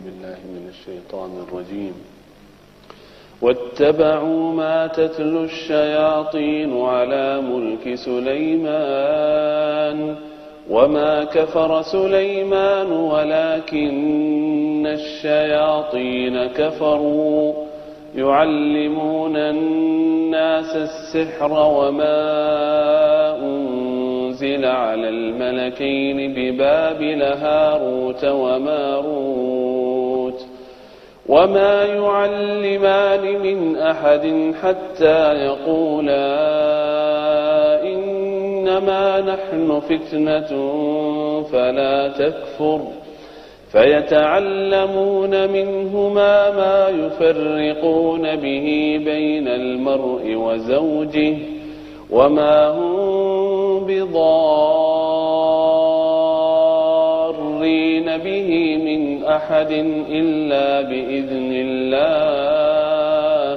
بالله من الشيطان الرجيم واتبعوا ما تتلو الشياطين على ملك سليمان وما كفر سليمان ولكن الشياطين كفروا يعلمون الناس السحر وما أنزل على الملكين ببابل هاروت وماروت وما يعلمان من أحد حتى يقولا إنما نحن فتنة فلا تكفر فيتعلمون منهما ما يفرقون به بين المرء وزوجه وما هم بضارين به من أحد إلا بإذن الله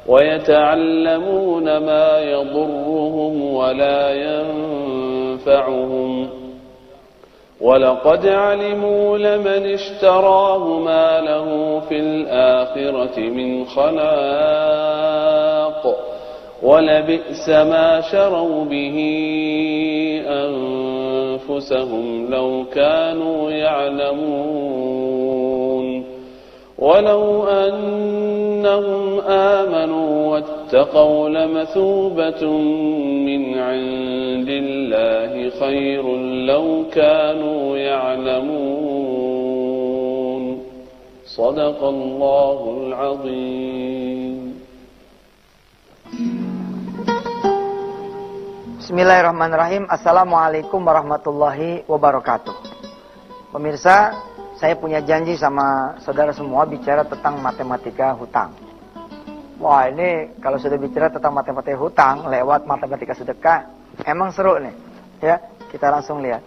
ويتعلمون ما يضرهم ولا ينفعهم ولقد علموا لمن اشتراه ما له في الآخرة من خلاق ولبئس ما شروا به أنفسهم لو كانوا يعلمون ولو أنهم آمنوا واتقوا لمثوبة من عند الله خير لو كانوا يعلمون صدق الله العظيم. Bismillahirrahmanirrahim. Assalamualaikum warahmatullahi wabarakatuh. Pemirsa, saya punya janji sama saudara semua bicara tentang matematika hutang. Wah, ini kalau sudah bicara tentang matematika hutang lewat matematika sedekah, emang seru nih. Ya, kita langsung lihat.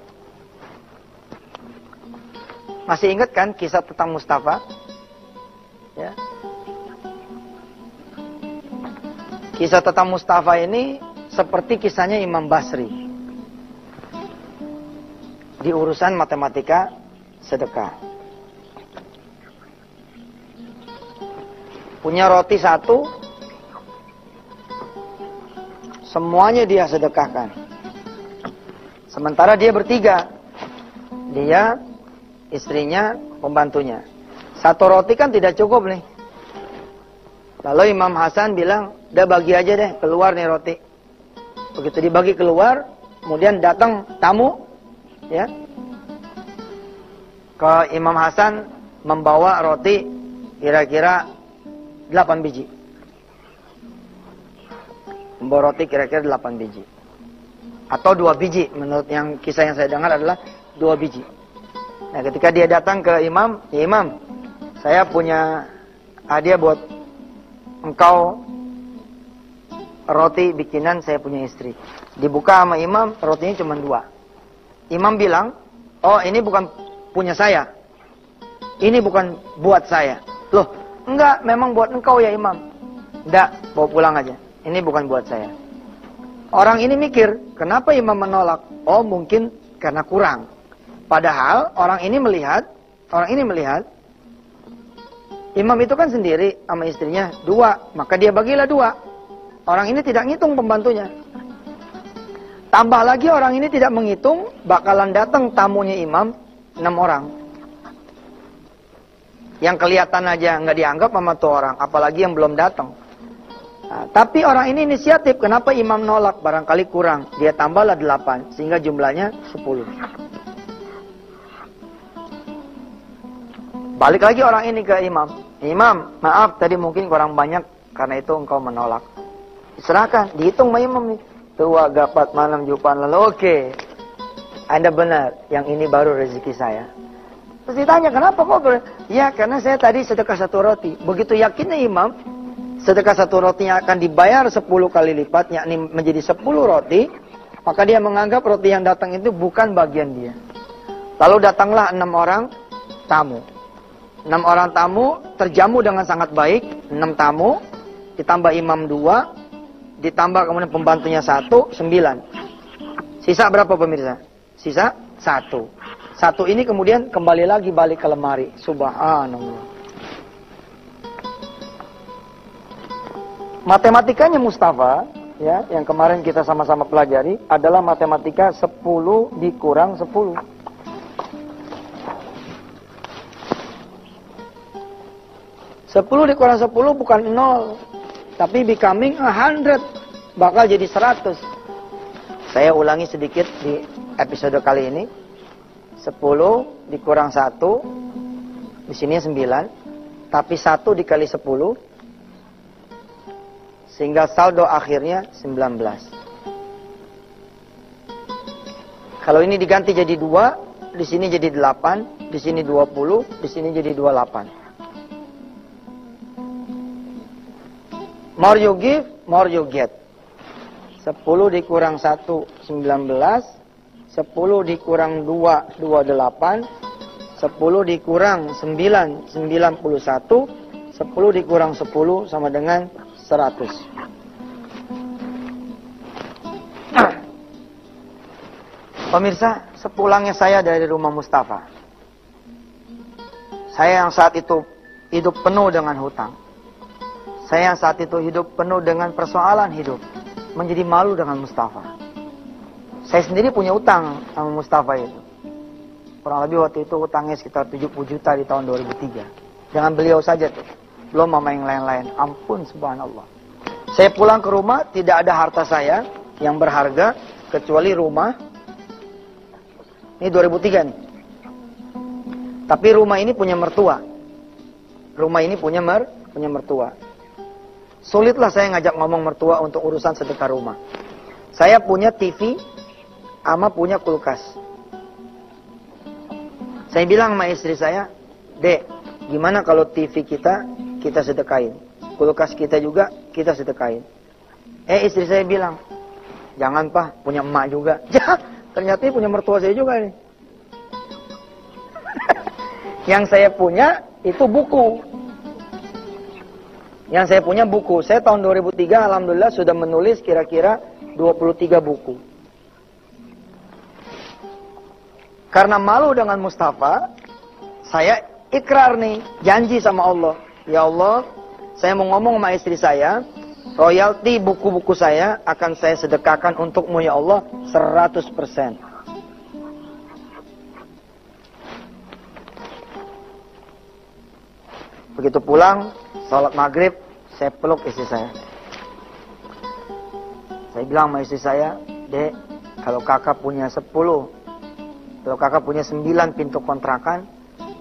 Masih ingat kan kisah tentang Mustafa? Ya. Kisah tentang Mustafa ini seperti kisahnya Imam Basri di urusan matematika sedekah. Punya roti satu, semuanya dia sedekahkan. Sementara dia bertiga, dia, istrinya, pembantunya. Satu roti kan tidak cukup nih. Lalu Imam Hasan bilang, udah bagi aja deh, keluar nih roti. Begitu dibagi keluar, kemudian datang tamu, ya, ke Imam Hasan membawa roti kira-kira 8 biji. Membawa roti kira-kira 8 biji. Atau 2 biji, menurut yang kisah yang saya dengar adalah 2 biji. Nah, ketika dia datang ke Imam, ya Imam, saya punya hadiah buat engkau, roti bikinan saya punya istri. Dibuka sama Imam, rotinya cuma 2. Imam bilang, oh ini bukan punya saya. Ini bukan buat saya. Loh, enggak, memang buat engkau ya Imam. Enggak, bawa pulang aja. Ini bukan buat saya. Orang ini mikir, kenapa Imam menolak? Oh mungkin karena kurang. Padahal orang ini melihat, Imam itu kan sendiri sama istrinya 2, maka dia bagilah 2. Orang ini tidak ngitung pembantunya. Tambah lagi orang ini tidak menghitung, bakalan datang tamunya Imam 6 orang. Yang kelihatan aja nggak dianggap sama tuh orang, apalagi yang belum datang. Nah, tapi orang ini inisiatif, kenapa Imam nolak? Barangkali kurang, dia tambahlah 8, sehingga jumlahnya 10. Balik lagi orang ini ke Imam. Imam, maaf tadi mungkin kurang banyak, karena itu engkau menolak. Serahkan, dihitung sama Imam nih. Tua, gapat, malam, jupan, lalu oke. Anda benar, yang ini baru rezeki saya. Terus ditanya, kenapa kok? Ya, karena saya tadi sedekah 1 roti. Begitu yakinnya Imam, sedekah 1 rotinya akan dibayar 10 kali lipat, yakni menjadi 10 roti, maka dia menganggap roti yang datang itu bukan bagian dia. Lalu datanglah 6 orang tamu. 6 orang tamu terjamu dengan sangat baik. 6 tamu, ditambah Imam 2, ditambah kemudian pembantunya 1, 9. Sisa berapa pemirsa? Sisa 1. Satu ini kemudian kembali lagi balik ke lemari. Subhanallah. Matematikanya Mustafa, ya, yang kemarin kita sama-sama pelajari adalah matematika 10 dikurang 10. 10 dikurang 10 bukan 0, tapi becoming 100, bakal jadi 100. Saya ulangi sedikit di episode kali ini. 10 dikurang 1, di sini 9, tapi 1 dikali 10, sehingga saldo akhirnya 19. Kalau ini diganti jadi 2, di sini jadi 8, di sini 20, di sini jadi 28. More you give, more you get. 10 dikurang 1, 19. 10 dikurang 2, 28. 10 dikurang 9, 91. 10 dikurang 10 sama dengan 100. Pemirsa, sepulangnya saya dari rumah Mustafa, saya yang saat itu hidup penuh dengan hutang. Saya yang saat itu hidup penuh dengan persoalan hidup. Menjadi malu dengan Mustafa. Saya sendiri punya utang sama Mustafa itu. Kurang lebih waktu itu utangnya sekitar 70 juta di tahun 2003. Dengan beliau saja tuh. Belum mama yang lain-lain. Ampun, subhanallah. Saya pulang ke rumah, tidak ada harta saya yang berharga kecuali rumah. Ini 2003 nih. Tapi rumah ini punya mertua. Rumah ini punya mertua. Sulitlah saya ngajak ngomong mertua untuk urusan sedekah rumah. Saya punya TV, ama punya kulkas. Saya bilang sama istri saya, Dek, gimana kalau TV kita sedekahin? Kulkas kita juga kita sedekahin. Istri saya bilang, jangan Pak, punya emak juga. Ya, ternyata punya mertua saya juga nih. Yang saya punya itu buku. Yang saya punya buku. Saya tahun 2003 alhamdulillah sudah menulis kira-kira 23 buku. Karena malu dengan Mustafa, saya ikrar nih, janji sama Allah. Ya Allah, saya mau ngomong sama istri saya, royalti buku-buku saya akan saya sedekahkan untukmu ya Allah 100%. Begitu pulang, salat maghrib, saya peluk istri saya. Saya bilang sama istri saya, Dek, kalau kakak punya 10, kalau kakak punya 9 pintu kontrakan,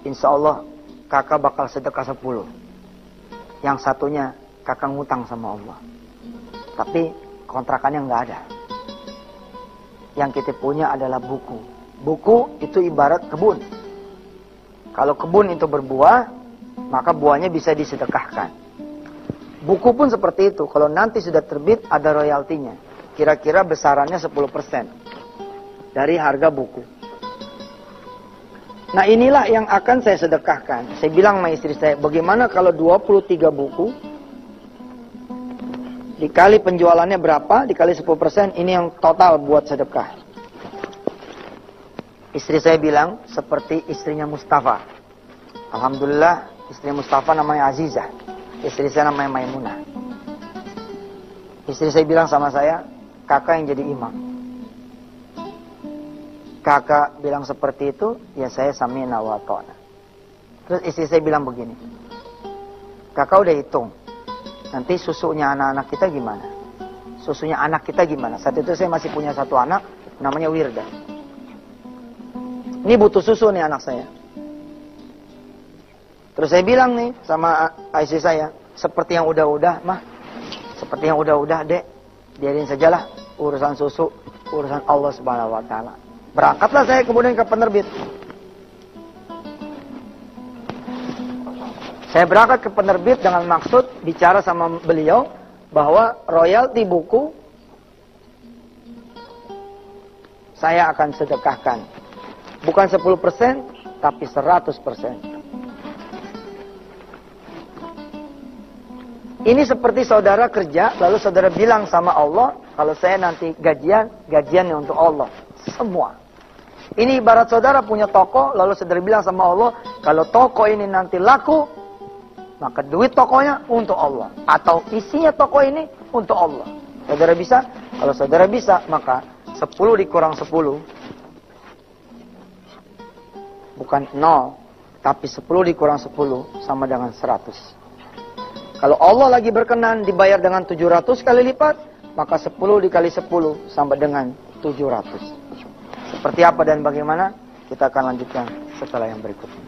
insya Allah kakak bakal sedekah 10. Yang satunya kakak ngutang sama Allah. Tapi kontrakannya nggak ada. Yang kita punya adalah buku. Buku itu ibarat kebun. Kalau kebun itu berbuah, maka buahnya bisa disedekahkan. Buku pun seperti itu. Kalau nanti sudah terbit, ada royaltinya. Kira-kira besarannya 10% dari harga buku. Nah inilah yang akan saya sedekahkan. Saya bilang sama istri saya, bagaimana kalau 23 buku, dikali penjualannya berapa, dikali 10%, ini yang total buat sedekah. Istri saya bilang, seperti istrinya Mustafa. Alhamdulillah, istri Mustafa namanya Azizah. Istri saya namanya Maimunah. Istri saya bilang sama saya, kakak yang jadi imam. Kakak bilang seperti itu, ya saya sami'na wa ta'na. Terus istri saya bilang begini, kakak udah hitung, nanti susunya anak-anak kita gimana? Susunya anak kita gimana? Saat itu saya masih punya satu anak, namanya Wirda. Ini butuh susu nih anak saya. Terus saya bilang nih sama istri saya, seperti yang udah-udah, mah, seperti yang udah-udah, Dek, biarin sajalah urusan susu, urusan Allah Subhanahu wa taala. Berangkatlah saya kemudian ke penerbit. Saya berangkat ke penerbit dengan maksud bicara sama beliau bahwa royalti buku saya akan sedekahkan. Bukan 10%, tapi 100%. Ini seperti saudara kerja, lalu saudara bilang sama Allah, kalau saya nanti gajiannya untuk Allah. Semua. Ini ibarat saudara punya toko, lalu saudara bilang sama Allah, kalau toko ini nanti laku, maka duit tokonya untuk Allah. Atau isinya toko ini untuk Allah. Saudara bisa? Kalau saudara bisa, maka 10 dikurang 10. Bukan 0, tapi 10 dikurang 10 sama dengan 100. Kalau Allah lagi berkenan dibayar dengan 700 kali lipat, maka 10 dikali 10 sama dengan 700. Seperti apa dan bagaimana? Kita akan lanjutkan setelah yang berikutnya.